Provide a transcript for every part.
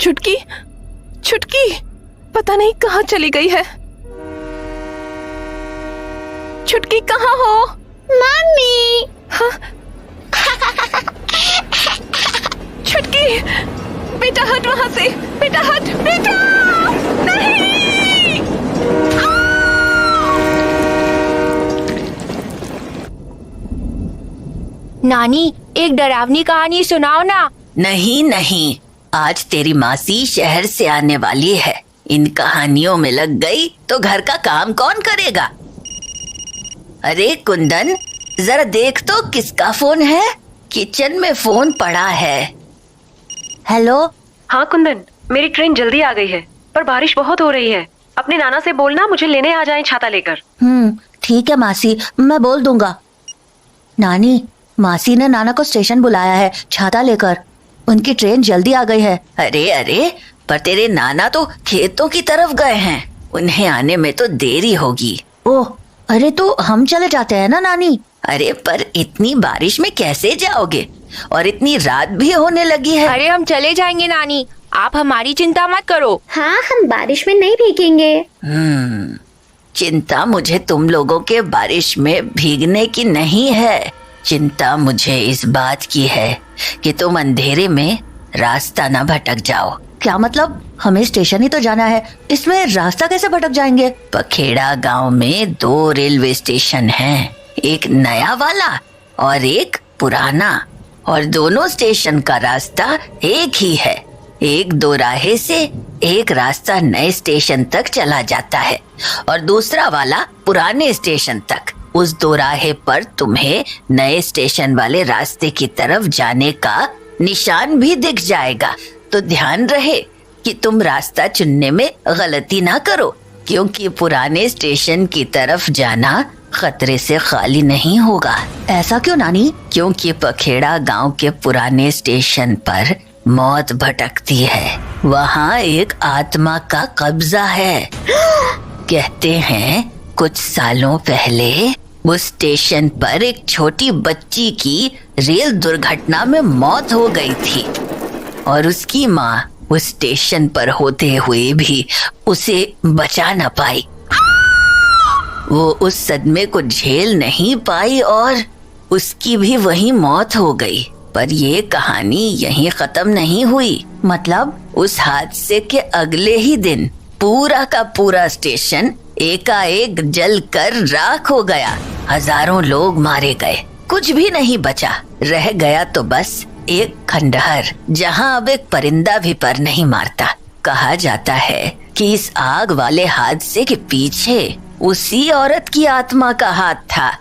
छुटकी, छुटकी पता नहीं कहाँ चली गई है। छुटकी कहाँ हो? मम्मी। हाँ? छुटकी, बेटा हट वहाँ से, बेटा हट, बेटा नहीं। नानी, एक डरावनी कहानी सुनाओ ना। नहीं नहीं, आज तेरी मासी शहर से आने वाली है। इन कहानियों में लग गई तो घर का काम कौन करेगा? अरे कुंदन, जरा देख तो किसका फोन है। किचन में फोन पड़ा है। हेलो। हाँ कुंदन, मेरी ट्रेन जल्दी आ गई है, पर बारिश बहुत हो रही है। अपने नाना से बोलना मुझे लेने आ जाएं छाता लेकर। ठीक है मासी, मैं बोल दूंगा। नानी, मासी ने नाना को स्टेशन बुलाया है छाता लेकर। उनकी ट्रेन जल्दी आ गई है। अरे अरे, पर तेरे नाना तो खेतों की तरफ गए हैं, उन्हें आने में तो देरी होगी। ओह, अरे तो हम चले जाते हैं ना नानी। अरे पर इतनी बारिश में कैसे जाओगे? और इतनी रात भी होने लगी है। अरे हम चले जाएंगे नानी, आप हमारी चिंता मत करो। हाँ, हम बारिश में नहीं भीगेंगे। चिंता मुझे तुम लोगों के बारिश में भीगने की नहीं है। चिंता मुझे इस बात की है कि तुम अंधेरे में रास्ता न भटक जाओ। क्या मतलब? हमें स्टेशन ही तो जाना है, इसमें रास्ता कैसे भटक जाएंगे? पखेड़ा गांव में 2 रेलवे स्टेशन हैं, एक नया वाला और एक पुराना, और दोनों स्टेशन का रास्ता एक ही है। एक दोराहे से एक रास्ता नए स्टेशन तक चला जाता है और दूसरा वाला पुराने स्टेशन तक। उस दोराहे पर तुम्हें नए स्टेशन वाले रास्ते की तरफ जाने का निशान भी दिख जाएगा। तो ध्यान रहे कि तुम रास्ता चुनने में गलती ना करो, क्योंकि पुराने स्टेशन की तरफ जाना खतरे से खाली नहीं होगा। ऐसा क्यों नानी? क्योंकि पखेड़ा गांव के पुराने स्टेशन पर मौत भटकती है। वहाँ एक आत्मा का कब्जा है। कहते हैं कुछ सालों पहले उस स्टेशन पर एक छोटी बच्ची की रेल दुर्घटना में मौत हो गई थी और उसकी माँ उस स्टेशन पर होते हुए भी उसे बचा न पाई। वो उस सदमे को झेल नहीं पाई और उसकी भी वहीं मौत हो गई। पर ये कहानी यहीं खत्म नहीं हुई। मतलब? उस हादसे के अगले ही दिन पूरा का पूरा स्टेशन एकाएक जलकर राख हो गया। हजारों लोग मारे गए, कुछ भी नहीं बचा। रह गया तो बस एक खंडहर, जहाँ अब एक परिंदा भी पर नहीं मारता। कहा जाता है कि इस आग वाले हादसे के पीछे उसी औरत की आत्मा का हाथ था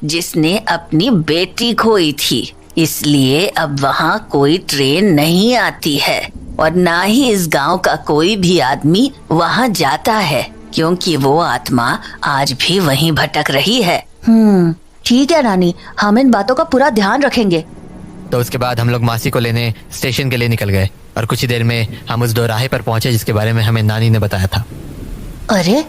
जिसने अपनी बेटी खोई थी। इसलिए अब वहाँ कोई ट्रेन नहीं आती है और ना ही इस गांव का कोई भी आदमी वहाँ जाता है, क्योंकि वो आत्मा आज भी वहीं भटक रही है। ठीक है नानी, हम इन बातों का पूरा ध्यान रखेंगे। तो उसके बाद हम लोग मासी को लेने स्टेशन के लिए निकल गए और कुछ ही देर में हम उस दोराहे पर पहुंचे जिसके बारे में हमें नानी ने बताया था। अरे,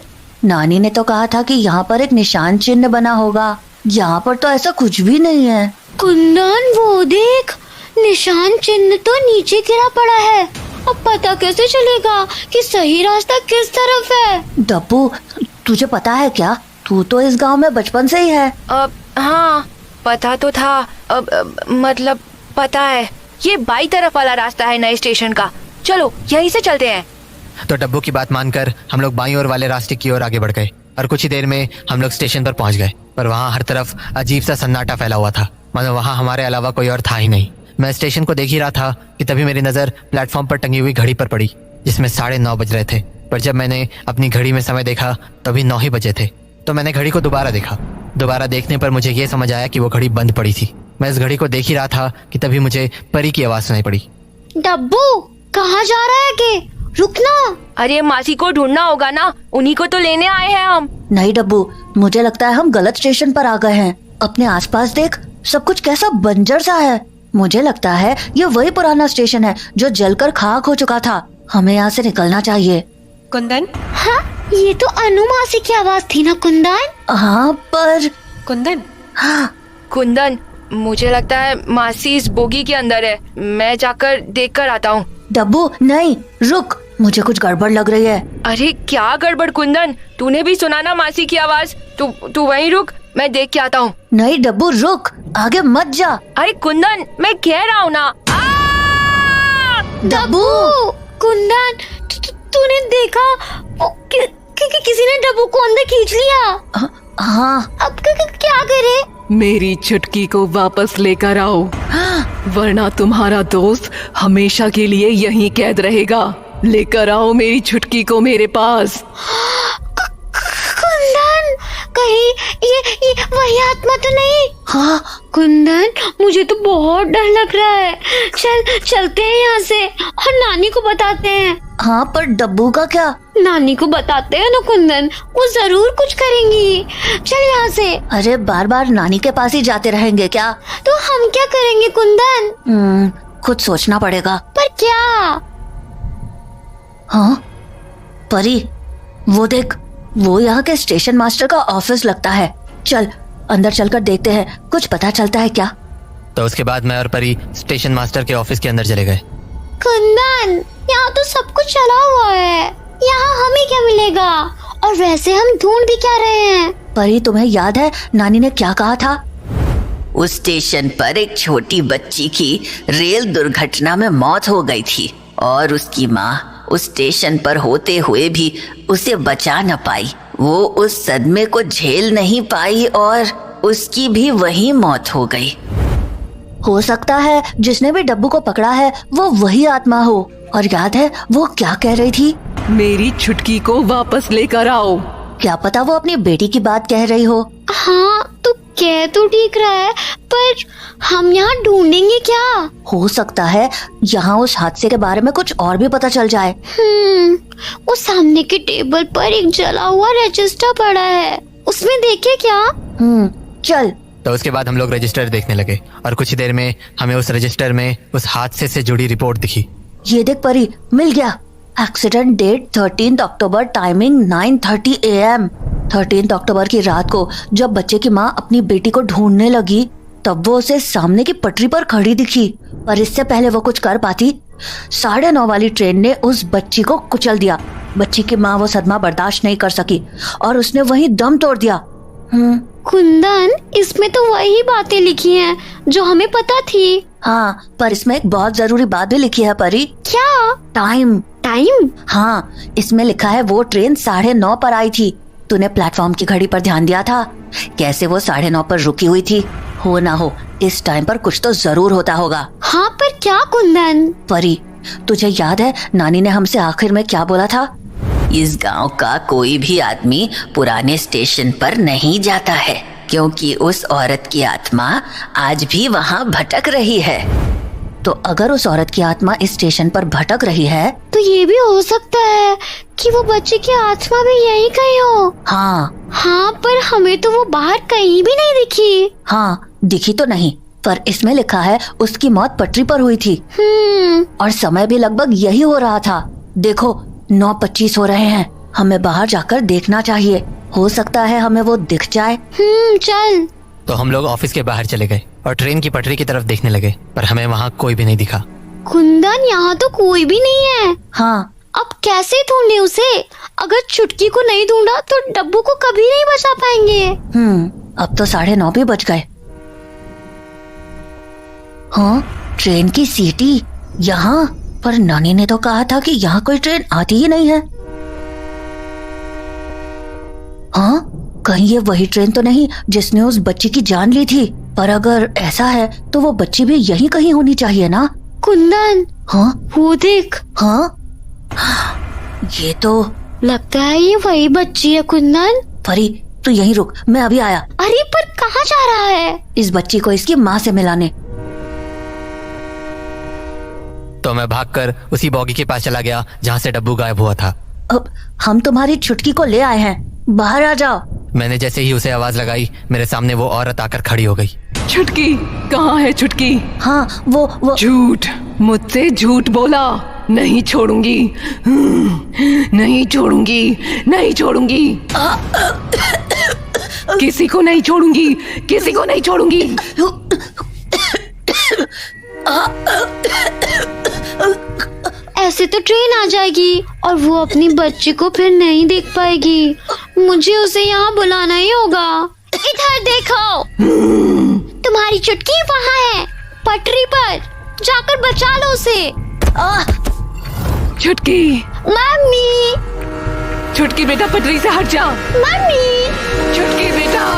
नानी ने तो कहा था कि यहाँ पर एक निशान चिन्ह बना होगा। यहाँ पर तो ऐसा कुछ भी नहीं है। कुंदन, वो देख, निशान चिन्ह तो नीचे गिरा पड़ा है। अब पता कैसे चलेगा कि सही रास्ता किस तरफ है? डब्बू, तुझे पता है क्या? तू तो इस गांव में बचपन से ही है। हाँ, पता तो था। मतलब पता है, ये बाई तरफ वाला रास्ता है नए स्टेशन का। चलो यहीं से चलते हैं। तो डब्बू की बात मानकर हम लोग बाईं ओर वाले रास्ते की ओर आगे बढ़ गए और कुछ ही देर में हम लोग स्टेशन पर पहुंच गए। पर वहाँ हर तरफ अजीब सा सन्नाटा फैला हुआ था, मतलब वहाँ हमारे अलावा कोई और था ही नहीं। मैं स्टेशन को देख ही रहा था कि तभी मेरी नजर प्लेटफॉर्म पर टंगी हुई घड़ी पर पड़ी जिसमें 9:30 बज रहे थे। पर जब मैंने अपनी घड़ी में समय देखा तभी 9 ही बजे थे। तो मैंने घड़ी को दोबारा देखा। दोबारा देखने पर मुझे ये समझ आया कि वो घड़ी बंद पड़ी थी। मैं इस घड़ी को देख ही रहा था कि तभी मुझे परी की आवाज सुनाई पड़ी। डब्बू, कहाँ जा रहा है के? रुकना। अरे मासी को ढूंढना होगा ना, उन्हीं को तो लेने आए हैं हम। नहीं डब्बू, मुझे लगता है हम गलत स्टेशन पर आ गए हैं। अपने आसपास देख, सब कुछ कैसा बंजर सा है। मुझे लगता है ये वही पुराना स्टेशन है जो जलकर खाक हो चुका था। हमें यहाँ से निकलना चाहिए। कुंदन? हाँ, ये तो अनु मासी की आवाज थी ना कुंदन? हाँ, पर कुंदन? हाँ। कुंदन, मुझे लगता है मासी इस बोगी के अंदर है। मैं जाकर देख कर आता हूँ। डब्बू नहीं, रुक, मुझे कुछ गड़बड़ लग रही है। अरे क्या गड़बड़ कुंदन, तूने भी सुना ना मासी की आवाज? तू वहीं रुक, मैं देख के आता हूँ। नहीं डब्बू रुक, आगे मत जा। अरे कुंदन, मैं कह रहा हूँ ना। डब्बू कुंदन, तूने देखा किसी ने डब्बू को अंदर खींच लिया। हाँ अब क्या करे? मेरी छुटकी को वापस लेकर आओ, वरना तुम्हारा दोस्त हमेशा के लिए यहीं कैद रहेगा। लेकर आओ मेरी छुटकी को मेरे पास। कुंदन, कहीं ये वही आत्मा तो नहीं? हाँ कुंदन, मुझे तो बहुत डर लग रहा है। चलते हैं यहाँ से और नानी को बताते हैं। हाँ पर डब्बू का क्या? नानी को बताते हैं ना कुंदन, वो जरूर कुछ करेंगी। चल यहाँ से। अरे बार बार नानी के पास ही जाते रहेंगे क्या? तो हम क्या करेंगे कुंदन? कुछ सोचना पड़ेगा। पर क्या? हाँ परी, वो देख, वो यहाँ के स्टेशन मास्टर का ऑफिस लगता है। चल अंदर चलकर देखते हैं, कुछ पता चलता है क्या। तो उसके बाद मैं और परी स्टेशन मास्टर के ऑफिस के अंदर चले गए। कुंदन, यहाँ तो सब कुछ चला हुआ है, यहाँ हमें क्या मिलेगा? और वैसे हम ढूंढ भी क्या रहे हैं? परी तुम्हें याद है नानी ने क्या कहा था? उस स्टेशन पर एक छोटी बच्ची की रेल दुर्घटना में मौत हो गई थी और उसकी माँ उस स्टेशन पर होते हुए भी उसे बचा न पाई। वो उस सदमे को झेल नहीं पाई और उसकी भी वही मौत हो गई। हो सकता है जिसने भी डब्बू को पकड़ा है वो वही आत्मा हो। और याद है वो क्या कह रही थी? मेरी छुटकी को वापस लेकर आओ। क्या पता वो अपनी बेटी की बात कह रही हो। हाँ तो कह तो ठीक रहा है, पर हम यहाँ ढूंढेंगे क्या? हो सकता है यहाँ उस हादसे के बारे में कुछ और भी पता चल जाए। वो सामने के टेबल पर एक जला हुआ रजिस्टर पड़ा है, उसमें देखे क्या? चल। तो उसके बाद हम लोग रजिस्टर देखने लगे और कुछ ही देर में हमें उस रजिस्टर में उस हादसे से जुड़ी रिपोर्ट दिखी। ये देख परी, मिल गया। Accident date 13 October, timing 9:30 AM। 13 अक्टूबर की रात को जब बच्चे की माँ अपनी बेटी को ढूंढने लगी तब वो उसे सामने की पटरी पर खड़ी दिखी। पर इससे पहले वो कुछ कर पाती, 9:30 वाली ट्रेन ने उस बच्ची को कुचल दिया। बच्ची की माँ वो सदमा बर्दाश्त नहीं कर सकी और उसने वहीं दम तोड़ दिया। कुंदन, इसमें तो वही बातें लिखी हैं जो हमें पता थी। हाँ पर इसमें एक बहुत जरूरी बात भी लिखी है परी। क्या? टाइम। टाइम? हाँ, इसमें लिखा है वो ट्रेन 9:30 पर आई थी। तूने प्लेटफॉर्म की घड़ी पर ध्यान दिया था? कैसे वो 9:30 पर रुकी हुई थी? हो ना हो इस टाइम पर कुछ तो जरूर होता होगा। हाँ पर क्या कुंदन? परी, तुझे याद है नानी ने हमसे आखिर में क्या बोला था? इस गांव का कोई भी आदमी पुराने स्टेशन पर नहीं जाता है क्योंकि उस औरत की आत्मा आज भी वहाँ भटक रही है। तो अगर उस औरत की आत्मा इस स्टेशन पर भटक रही है तो ये भी हो सकता है कि वो बच्चे की आत्मा भी यही कहीं हो। हाँ पर हमें तो वो बाहर कहीं भी नहीं दिखी। हाँ दिखी तो नहीं, पर इसमें लिखा है उसकी मौत पटरी पर हुई थी। और समय भी लगभग यही हो रहा था। देखो 9:25 हो रहे हैं, हमें बाहर जाकर देखना चाहिए। हो सकता है हमें वो दिख जाए। चल। तो हम लोग ऑफिस के बाहर चले गए और ट्रेन की पटरी की तरफ देखने लगे, पर हमें वहाँ कोई भी नहीं दिखा। कुंदन, यहाँ तो कोई भी नहीं है। हाँ अब कैसे ढूंढे उसे? अगर छुटकी को नहीं ढूंढा तो डब्बू को कभी नहीं बचा पाएंगे। अब तो 9:30 भी बज गए। हाँ, ट्रेन की सीटी यहाँ, पर नानी ने तो कहा था कि यहाँ कोई ट्रेन आती ही नहीं है। हाँ, कहीं ये वही ट्रेन तो नहीं जिसने उस बच्ची की जान ली थी? पर अगर ऐसा है तो वो बच्ची भी यहीं कहीं होनी चाहिए ना? कुंदन, हाँ वो देख। हाँ, ये तो लगता है ये वही बच्ची है। कुंदन, परी तू यहीं रुक, मैं अभी आया। अरे पर कहाँ जा रहा है? इस बच्ची को इसकी माँ से मिलाने। तो मैं भागकर उसी बॉगी के पास चला गया जहाँ से डब्बू गायब हुआ था। अब हम तुम्हारी छुटकी को ले आए हैं, बाहर आ जाओ। मैंने जैसे ही उसे आवाज लगाई मेरे सामने वो औरत आकर खड़ी हो गई। छुटकी कहाँ है? छुटकी? हाँ वो झूठ, मुझसे झूठ बोला। नहीं छोड़ूंगी, नहीं छोड़ूंगी, नहीं छोड़ूंगी, किसी को नहीं छोड़ूंगी, किसी को नहीं छोड़ूंगी। ऐसे तो ट्रेन आ जाएगी और वो अपनी बच्ची को फिर नहीं देख पाएगी। मुझे उसे यहाँ बुलाना ही होगा। इधर देखो, तुम्हारी चुटकी वहाँ है, पटरी पर। जाकर बचा लो उसे। छुटकी, मम्मी, छुटकी बेटा पटरी से हट जा। मम्मी, छुटकी बेटा।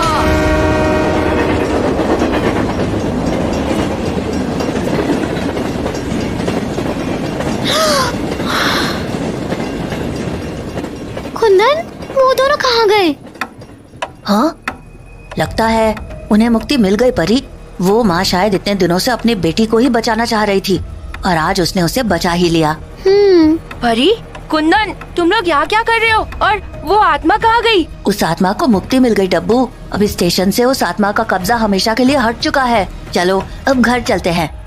कुंदन, वो दोनों कहाँ गए? हाँ, लगता है उन्हें मुक्ति मिल गई परी। वो माँ शायद इतने दिनों से अपनी बेटी को ही बचाना चाह रही थी और आज उसने उसे बचा ही लिया। परी, कुंदन, तुम लोग यहाँ क्या कर रहे हो? और वो आत्मा कहाँ गई? उस आत्मा को मुक्ति मिल गई डब्बू। अब स्टेशन से उस आत्मा का कब्जा हमेशा के लिए हट चुका है। चलो अब घर चलते हैं।